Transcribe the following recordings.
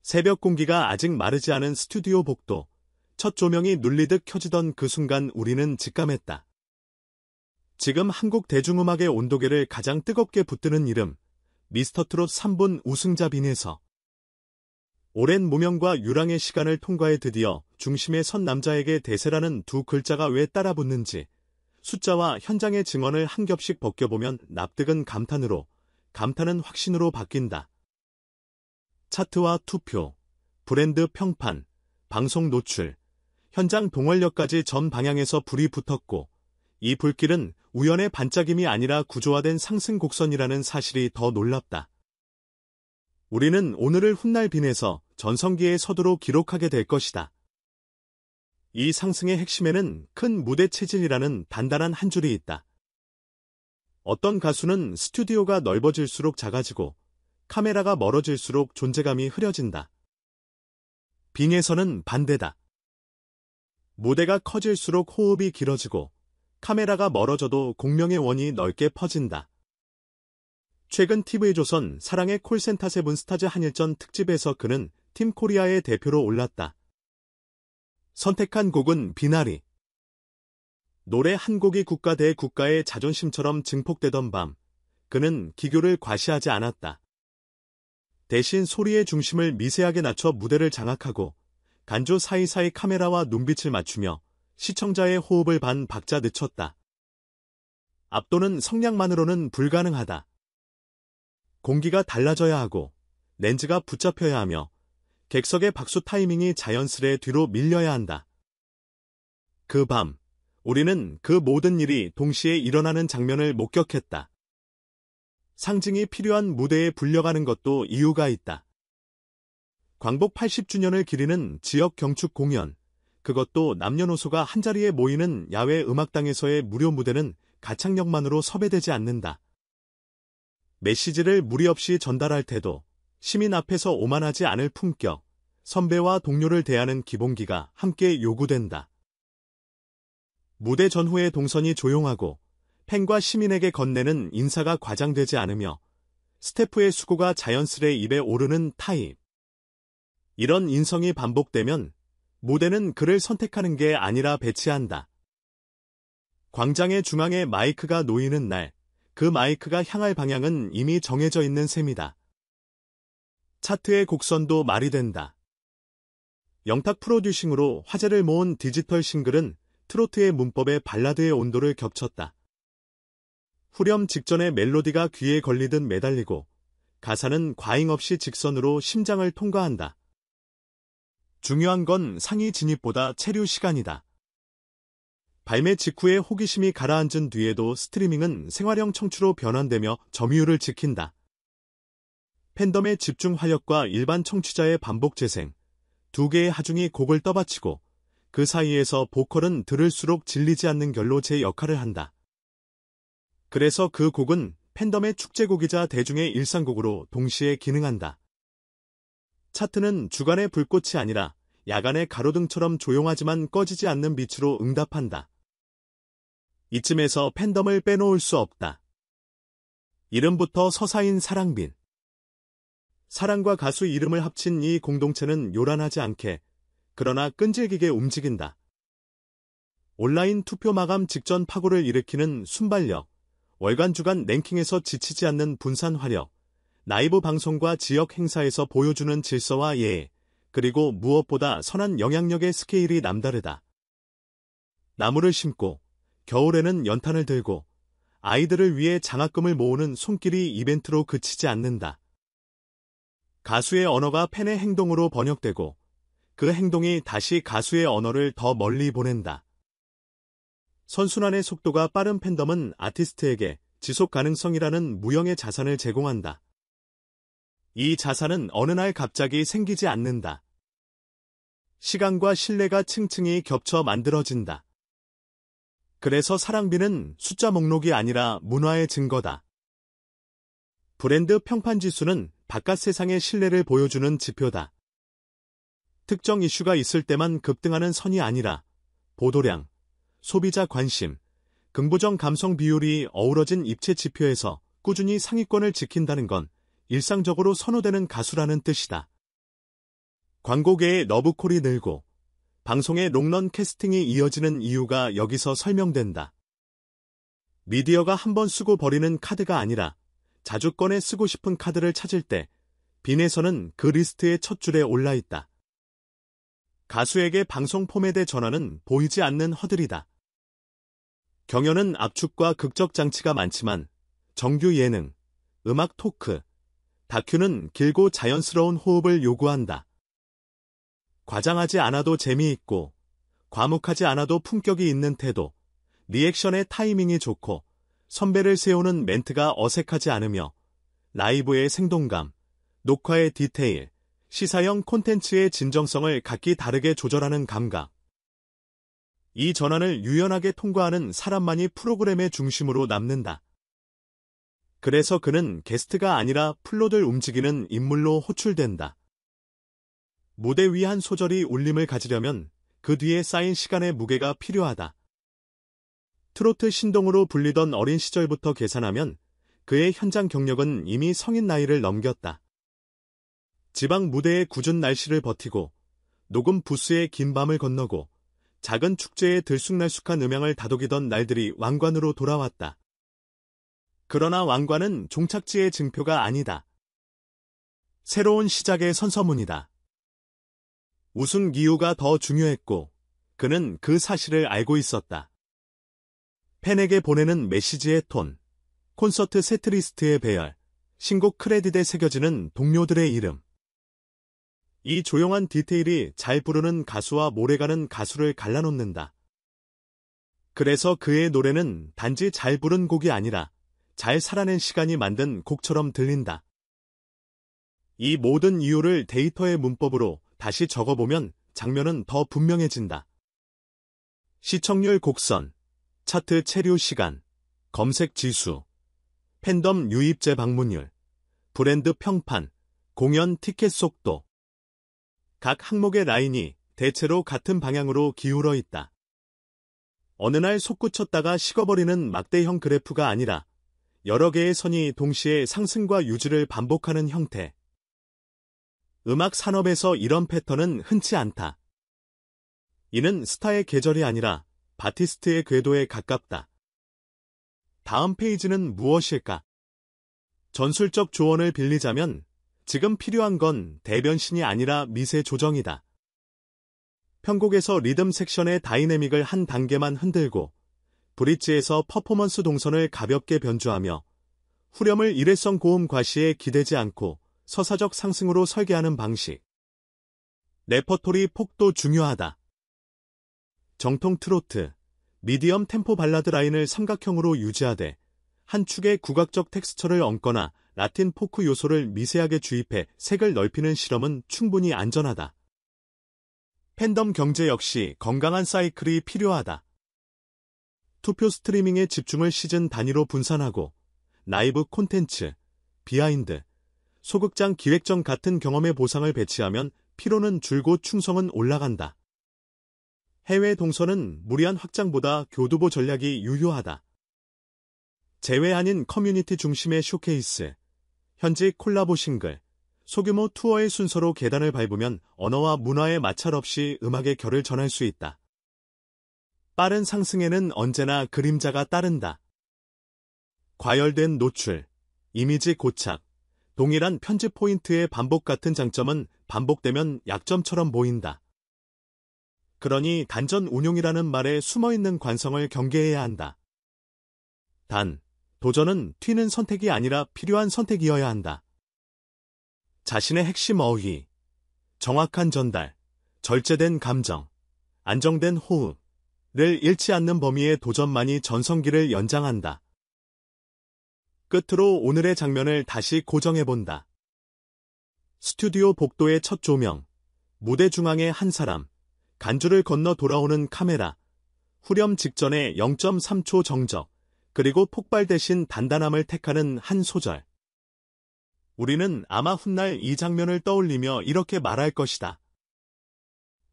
새벽 공기가 아직 마르지 않은 스튜디오 복도. 첫 조명이 눌리듯 켜지던 그 순간 우리는 직감했다. 지금 한국 대중음악의 온도계를 가장 뜨겁게 붙드는 이름, 미스터트롯 3분 우승자 빈에서 오랜 무명과 유랑의 시간을 통과해 드디어 중심에 선 남자에게 대세라는 두 글자가 왜 따라붙는지 숫자와 현장의 증언을 한 겹씩 벗겨보면 납득은 감탄으로, 감탄은 확신으로 바뀐다. 차트와 투표, 브랜드 평판, 방송 노출, 현장 동원력까지 전 방향에서 불이 붙었고 이 불길은 우연의 반짝임이 아니라 구조화된 상승 곡선이라는 사실이 더 놀랍다. 우리는 오늘을 훗날 빈에서 전성기의 서두로 기록하게 될 것이다. 이 상승의 핵심에는 큰 무대 체질이라는 단단한 한 줄이 있다. 어떤 가수는 스튜디오가 넓어질수록 작아지고 카메라가 멀어질수록 존재감이 흐려진다. 빙에서는 반대다. 무대가 커질수록 호흡이 길어지고 카메라가 멀어져도 공명의 원이 넓게 퍼진다. 최근 TV조선 사랑의 콜센터 세븐스타즈 한일전 특집에서 그는 팀 코리아의 대표로 올랐다. 선택한 곡은 비나리. 노래 한 곡이 국가 대 국가의 자존심처럼 증폭되던 밤, 그는 기교를 과시하지 않았다. 대신 소리의 중심을 미세하게 낮춰 무대를 장악하고 간주 사이사이 카메라와 눈빛을 맞추며 시청자의 호흡을 반 박자 늦췄다. 압도는 성량만으로는 불가능하다. 공기가 달라져야 하고 렌즈가 붙잡혀야 하며 객석의 박수 타이밍이 자연스레 뒤로 밀려야 한다. 그 밤, 우리는 그 모든 일이 동시에 일어나는 장면을 목격했다. 상징이 필요한 무대에 불려가는 것도 이유가 있다. 광복 80주년을 기리는 지역 경축 공연, 그것도 남녀노소가 한자리에 모이는 야외 음악당에서의 무료 무대는 가창력만으로 섭외되지 않는다. 메시지를 무리 없이 전달할 태도, 시민 앞에서 오만하지 않을 품격, 선배와 동료를 대하는 기본기가 함께 요구된다. 무대 전후의 동선이 조용하고 팬과 시민에게 건네는 인사가 과장되지 않으며 스태프의 수고가 자연스레 입에 오르는 타입. 이런 인성이 반복되면 무대는 그를 선택하는 게 아니라 배치한다. 광장의 중앙에 마이크가 놓이는 날, 그 마이크가 향할 방향은 이미 정해져 있는 셈이다. 차트의 곡선도 말이 된다. 영탁 프로듀싱으로 화제를 모은 디지털 싱글은 트로트의 문법에 발라드의 온도를 겹쳤다. 후렴 직전의 멜로디가 귀에 걸리듯 매달리고 가사는 과잉 없이 직선으로 심장을 통과한다. 중요한 건 상위 진입보다 체류 시간이다. 발매 직후에 호기심이 가라앉은 뒤에도 스트리밍은 생활형 청취로 변환되며 점유율을 지킨다. 팬덤의 집중 활력과 일반 청취자의 반복 재생, 두 개의 하중이 곡을 떠받치고 그 사이에서 보컬은 들을수록 질리지 않는 결로 제 역할을 한다. 그래서 그 곡은 팬덤의 축제곡이자 대중의 일상곡으로 동시에 기능한다. 차트는 주간의 불꽃이 아니라 야간의 가로등처럼 조용하지만 꺼지지 않는 빛으로 응답한다. 이쯤에서 팬덤을 빼놓을 수 없다. 이름부터 서사인 사랑빈. 사랑과 가수 이름을 합친 이 공동체는 요란하지 않게, 그러나 끈질기게 움직인다. 온라인 투표 마감 직전 파고를 일으키는 순발력, 월간 주간 랭킹에서 지치지 않는 분산 화력, 라이브 방송과 지역 행사에서 보여주는 질서와 예의, 그리고 무엇보다 선한 영향력의 스케일이 남다르다. 나무를 심고, 겨울에는 연탄을 들고, 아이들을 위해 장학금을 모으는 손길이 이벤트로 그치지 않는다. 가수의 언어가 팬의 행동으로 번역되고, 그 행동이 다시 가수의 언어를 더 멀리 보낸다. 선순환의 속도가 빠른 팬덤은 아티스트에게 지속 가능성이라는 무형의 자산을 제공한다. 이 자산은 어느 날 갑자기 생기지 않는다. 시간과 신뢰가 층층이 겹쳐 만들어진다. 그래서 사랑비는 숫자 목록이 아니라 문화의 증거다. 브랜드 평판 지수는 바깥 세상의 신뢰를 보여주는 지표다. 특정 이슈가 있을 때만 급등하는 선이 아니라 보도량, 소비자 관심, 긍부정 감성 비율이 어우러진 입체 지표에서 꾸준히 상위권을 지킨다는 건 일상적으로 선호되는 가수라는 뜻이다. 광고계의 러브콜이 늘고 방송의 롱런 캐스팅이 이어지는 이유가 여기서 설명된다. 미디어가 한번 쓰고 버리는 카드가 아니라 자주 꺼내 쓰고 싶은 카드를 찾을 때 빈에서는 그 리스트의 첫 줄에 올라있다. 가수에게 방송 포맷의 전환은 보이지 않는 허들이다. 경연은 압축과 극적 장치가 많지만 정규 예능, 음악 토크, 다큐는 길고 자연스러운 호흡을 요구한다. 과장하지 않아도 재미있고 과묵하지 않아도 품격이 있는 태도, 리액션의 타이밍이 좋고 선배를 세우는 멘트가 어색하지 않으며 라이브의 생동감, 녹화의 디테일, 시사형 콘텐츠의 진정성을 각기 다르게 조절하는 감각. 이 전환을 유연하게 통과하는 사람만이 프로그램의 중심으로 남는다. 그래서 그는 게스트가 아니라 플롯을 움직이는 인물로 호출된다. 무대 위 한 소절이 울림을 가지려면 그 뒤에 쌓인 시간의 무게가 필요하다. 트로트 신동으로 불리던 어린 시절부터 계산하면 그의 현장 경력은 이미 성인 나이를 넘겼다. 지방 무대의 궂은 날씨를 버티고 녹음 부스의 긴 밤을 건너고 작은 축제의 들쑥날쑥한 음향을 다독이던 날들이 왕관으로 돌아왔다. 그러나 왕관은 종착지의 증표가 아니다. 새로운 시작의 선서문이다. 우승 이유가 더 중요했고 그는 그 사실을 알고 있었다. 팬에게 보내는 메시지의 톤, 콘서트 세트리스트의 배열, 신곡 크레딧에 새겨지는 동료들의 이름. 이 조용한 디테일이 잘 부르는 가수와 몰아가는 가수를 갈라놓는다. 그래서 그의 노래는 단지 잘 부른 곡이 아니라 잘 살아낸 시간이 만든 곡처럼 들린다. 이 모든 이유를 데이터의 문법으로 다시 적어보면 장면은 더 분명해진다. 시청률 곡선, 차트 체류 시간, 검색 지수, 팬덤 유입 재방문율, 브랜드 평판, 공연 티켓 속도. 각 항목의 라인이 대체로 같은 방향으로 기울어 있다. 어느 날 솟구쳤다가 식어버리는 막대형 그래프가 아니라 여러 개의 선이 동시에 상승과 유지를 반복하는 형태. 음악 산업에서 이런 패턴은 흔치 않다. 이는 스타의 계절이 아니라 바티스트의 궤도에 가깝다. 다음 페이지는 무엇일까? 전술적 조언을 빌리자면 지금 필요한 건 대변신이 아니라 미세 조정이다. 편곡에서 리듬 섹션의 다이내믹을 한 단계만 흔들고 브릿지에서 퍼포먼스 동선을 가볍게 변주하며 후렴을 일회성 고음 과시에 기대지 않고 서사적 상승으로 설계하는 방식. 레퍼토리 폭도 중요하다. 정통 트로트, 미디엄 템포 발라드 라인을 삼각형으로 유지하되 한 축에 국악적 텍스처를 얹거나 라틴 포크 요소를 미세하게 주입해 색을 넓히는 실험은 충분히 안전하다. 팬덤 경제 역시 건강한 사이클이 필요하다. 투표 스트리밍의 집중을 시즌 단위로 분산하고 라이브 콘텐츠, 비하인드, 소극장 기획전 같은 경험의 보상을 배치하면 피로는 줄고 충성은 올라간다. 해외 동서는 무리한 확장보다 교두보 전략이 유효하다. 제외 아닌 커뮤니티 중심의 쇼케이스, 현지 콜라보 싱글, 소규모 투어의 순서로 계단을 밟으면 언어와 문화의 마찰 없이 음악의 결을 전할 수 있다. 빠른 상승에는 언제나 그림자가 따른다. 과열된 노출, 이미지 고착, 동일한 편집 포인트의 반복 같은 장점은 반복되면 약점처럼 보인다. 그러니 단전 운용이라는 말에 숨어있는 관성을 경계해야 한다. 단, 도전은 튀는 선택이 아니라 필요한 선택이어야 한다. 자신의 핵심 어휘, 정확한 전달, 절제된 감정, 안정된 호흡을 잃지 않는 범위의 도전만이 전성기를 연장한다. 끝으로 오늘의 장면을 다시 고정해본다. 스튜디오 복도의 첫 조명, 무대 중앙의 한 사람, 간주를 건너 돌아오는 카메라, 후렴 직전의 0.3초 정적, 그리고 폭발 대신 단단함을 택하는 한 소절. 우리는 아마 훗날 이 장면을 떠올리며 이렇게 말할 것이다.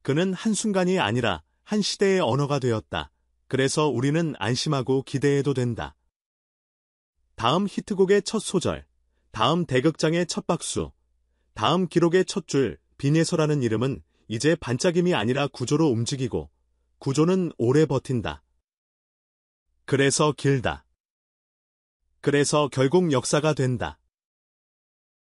그는 한순간이 아니라 한 시대의 언어가 되었다. 그래서 우리는 안심하고 기대해도 된다. 다음 히트곡의 첫 소절, 다음 대극장의 첫 박수, 다음 기록의 첫 줄 빈예서라는 이름은 이제 반짝임이 아니라 구조로 움직이고 구조는 오래 버틴다. 그래서 길다. 그래서 결국 역사가 된다.